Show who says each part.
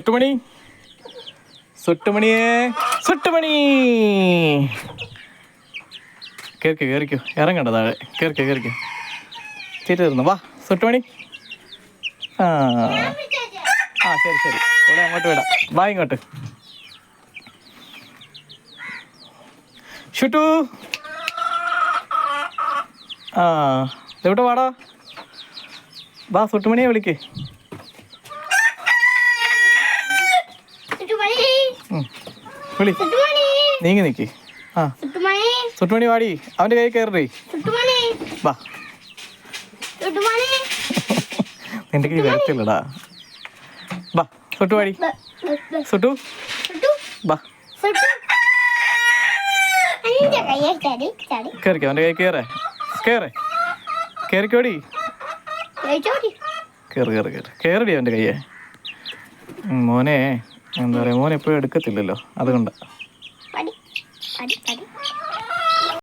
Speaker 1: സുട്ടുമണി സുട്ടുമണിയേ സുട്ടുമണി കേറിക്കോ ഇറങ്ങണ്ട താഴെ കേറിക്കോ ചേച്ചി തരുന്നു വാ സുട്ടുമണി. ആ ശരി ഇവിടെ അങ്ങോട്ട് വിടാം. വാ ഇങ്ങോട്ട് ഷുട്ടു. എവിടെ വാടാ. വാ സുട്ടുമണിയെ വിളിക്ക്. വിളി നീങ്ങി നിൽക്കി. സുട്ടുമണി വാടി. അവൻ്റെ കൈ കയറി വാ. നിന്റെ കൈ വരത്തില്ലടാ. വാ സുട്ടു വാടി. സുട്ടു വാ കയറിക്കോ. അവൻ്റെ കൈ കേറിക്കോടി. കേറടി അവൻ്റെ കയ്യെ. മോനെ എന്താ പറയുക, മോനെ എപ്പോഴും എടുക്കത്തില്ലല്ലോ, അതുകൊണ്ട്